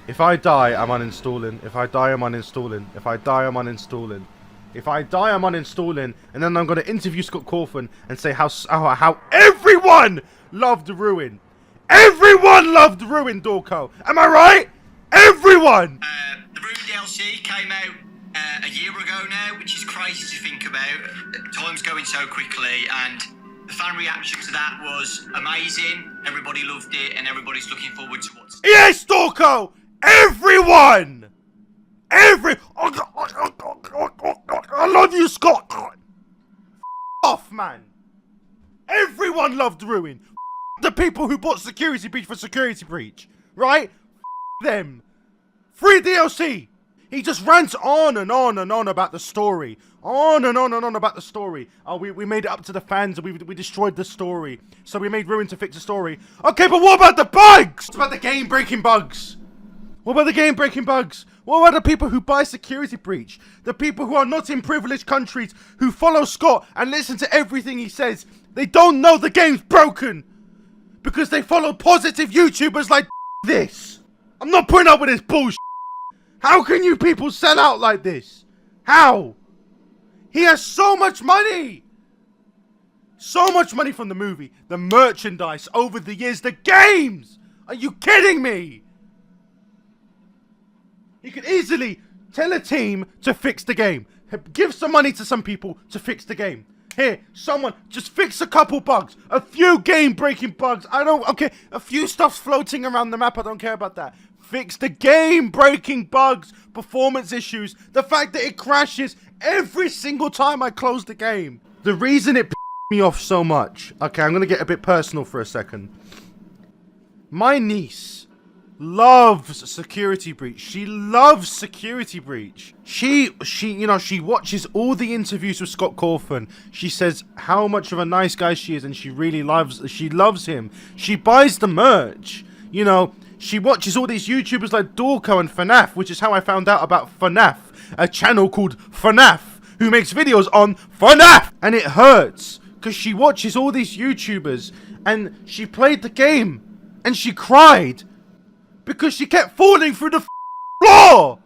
If I die, I'm uninstalling. If I die, I'm uninstalling. If I die, I'm uninstalling. If I die, I'm uninstalling. And then I'm going to interview Scott Cawthon and say how everyone loved Ruin. Everyone loved Ruin, Dorco. Am I right? Everyone! The Ruin DLC came out a year ago now, which is crazy to think about. Time's going so quickly, and the fan reaction to that was amazing. Everybody loved it, and everybody's looking forward to what's... Yes, Dorco! Everyone! I love you, Scott! Off, man! Everyone loved Ruin. The people who bought Security Breach for Security Breach, right? Them. Free DLC. He just rants on and on and on about the story. On and on and on about the story. Oh, we made it up to the fans and we destroyed the story. So we made Ruin to fix the story. Okay, but what about the bugs? What about the game-breaking bugs? What about the game-breaking bugs? What about the people who buy Security Breach? The people who are not in privileged countries, who follow Scott and listen to everything he says. They don't know the game's broken. Because they follow positive YouTubers like this. I'm not putting up with this bullshit. How can you people sell out like this? How? He has so much money. So much money from the movie, the merchandise, over the years, the games. Are you kidding me? He could easily tell a team to fix the game. Give some money to some people to fix the game. Here, someone, just fix a couple bugs. A few game-breaking bugs. Okay, a few stuff's floating around the map. I don't care about that. Fix the game-breaking bugs, performance issues, the fact that it crashes every single time I close the game. The reason it me off so much. Okay, I'm gonna get a bit personal for a second. My niece loves Security Breach. She loves Security Breach. She watches all the interviews with Scott Cawthon. She says how much of a nice guy she is and she loves him. She buys the merch. You know, she watches all these YouTubers like Dorco and FNAF, which is how I found out about FNAF, a channel called FNAF, who makes videos on FNAF. And it hurts, because she watches all these YouTubers, and she played the game, and she cried, because she kept falling through the floor.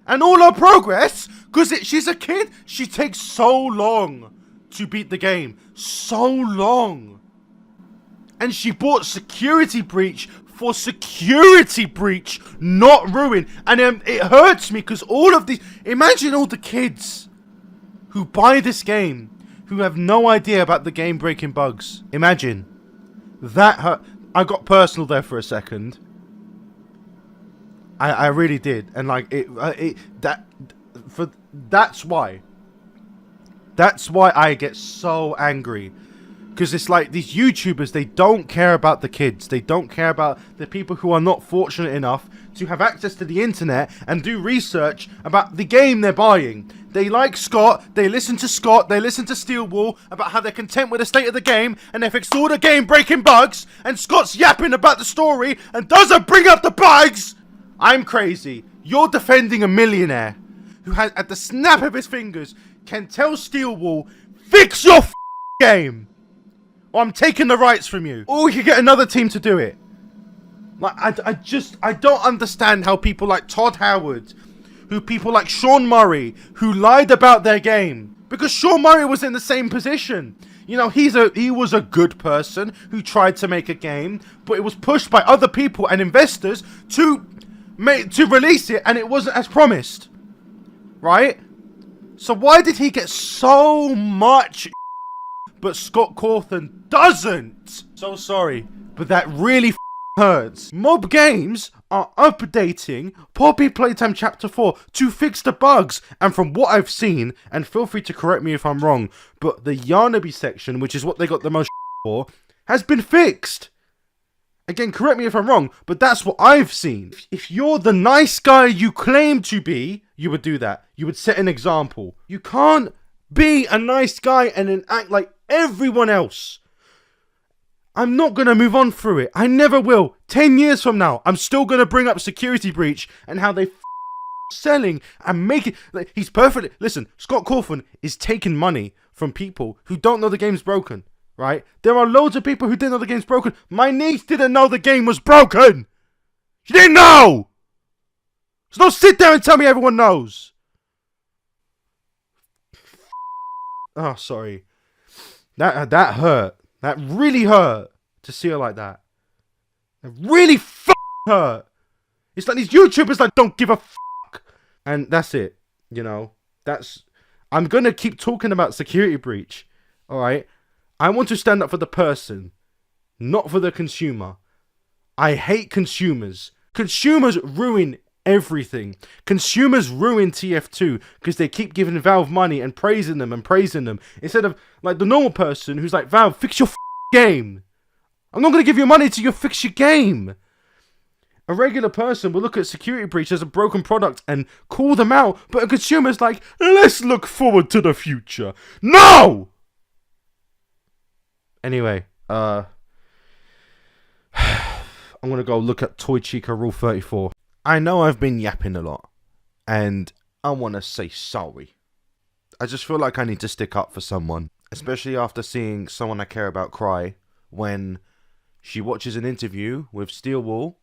And all her progress, because she's a kid, she takes so long to beat the game. So long. And she bought Security Breach for Security Breach, not Ruin. And it hurts me because all of these... Imagine all the kids who buy this game who have no idea about the game-breaking bugs. Imagine. That hurt. I got personal there for a second. I really did. And like, that's why. That's why I get so angry. Because it's like these YouTubers, they don't care about the kids. They don't care about the people who are not fortunate enough to have access to the internet and do research about the game they're buying. They like Scott, they listen to Scott, they listen to Steelwall about how they're content with the state of the game and they fixed all the game-breaking bugs, and Scott's yapping about the story and doesn't bring up the bugs! I'm crazy. You're defending a millionaire who has, at the snap of his fingers, can tell Steelwall, fix your game! Or I'm taking the rights from you. Or we could get another team to do it. Like, I don't understand how people like Todd Howard, people like Sean Murray, who lied about their game. Because Sean Murray was in the same position. You know, he was a good person who tried to make a game, but it was pushed by other people and investors to release it, and it wasn't as promised. Right? So why did he get so much but Scott Cawthon doesn't? So sorry, but that really hurts. Mob Games are updating Poppy Playtime Chapter 4 to fix the bugs, and from what I've seen, and feel free to correct me if I'm wrong, but the Yarnaby section, which is what they got the most for, has been fixed. Again, correct me if I'm wrong, but that's what I've seen. If you're the nice guy you claim to be, you would do that. You would set an example. You can't be a nice guy and then act like everyone else. I'm not going to move on through it. I never will. 10 years from now, I'm still going to bring up Security Breach and how they selling and making... Like, he's perfectly... Listen, Scott Cawthon is taking money from people who don't know the game's broken, right? There are loads of people who didn't know the game's broken. My niece didn't know the game was broken. You didn't know! So don't sit there and tell me everyone knows! Oh, sorry. That hurt. That really hurt to see her like that. It really hurt. It's like these YouTubers that don't give a fuck. And that's it. You know, I'm going to keep talking about security breach. All right. I want to stand up for the person, not for the consumer. I hate consumers. Consumers ruin everything. Consumers ruin TF2 because they keep giving Valve money and praising them instead of like the normal person who's like, Valve, fix your game. I'm not going to give you money till you fix your game. A regular person will look at security breach as a broken product and call them out, but a consumer's like, let's look forward to the future. No! Anyway, I'm going to go look at Toy Chica Rule 34. I know I've been yapping a lot, and I want to say sorry. I just feel like I need to stick up for someone, especially after seeing someone I care about cry when she watches an interview with Steelwall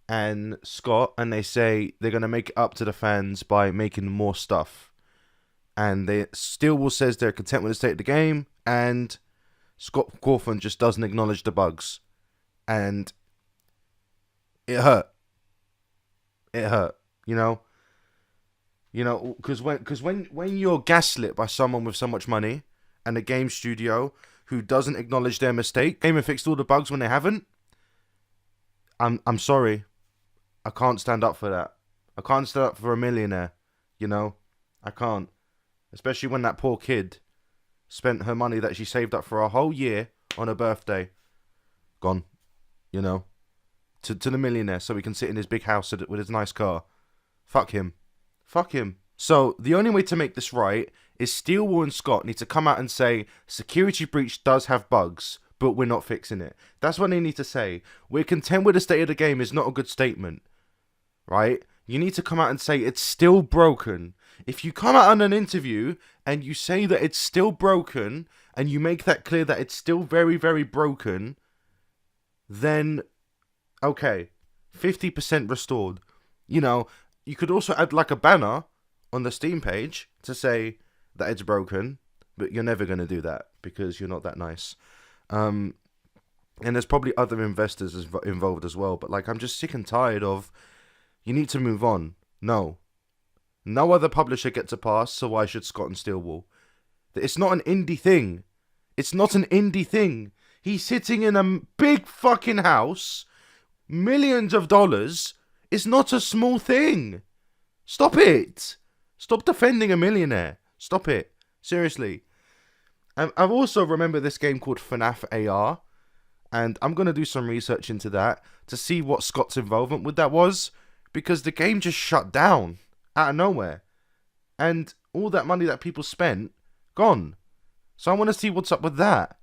and Scott, and they say they're going to make it up to the fans by making more stuff. And Steelwall says they're content with the state of the game, and Scott Cawthon just doesn't acknowledge the bugs. And it hurt. It hurt, you know, because when you're gaslit by someone with so much money and a game studio who doesn't acknowledge their mistake, came and fixed all the bugs when they haven't, I'm sorry, I can't stand up for that. I can't stand up for a millionaire, you know, I can't, especially when that poor kid spent her money that she saved up for a whole year on her birthday, gone, you know. To the millionaire so he can sit in his big house with his nice car. Fuck him. Fuck him. So, the only way to make this right is Steelwall and Scott need to come out and say, security breach does have bugs, but we're not fixing it. That's what they need to say. We're content with the state of the game is not a good statement. Right? You need to come out and say it's still broken. If you come out on an interview and you say that it's still broken, and you make that clear that it's still very, very broken, then okay, 50% restored. You know, you could also add like a banner on the Steam page to say that it's broken, but you're never going to do that because you're not that nice. And there's probably other investors involved as well, but like, I'm just sick and tired of, you need to move on. No other publisher gets a pass, so why should Scott and Steelwall? It's not an indie thing. It's not an indie thing. He's sitting in a big fucking house, millions of dollars. Is not a small thing. Stop it. Stop defending a millionaire. Stop it. Seriously. I've also remembered this game called FNAF AR, and I'm going to do some research into that to see what Scott's involvement with that was, because the game just shut down out of nowhere. And all that money that people spent, gone. So I want to see what's up with that.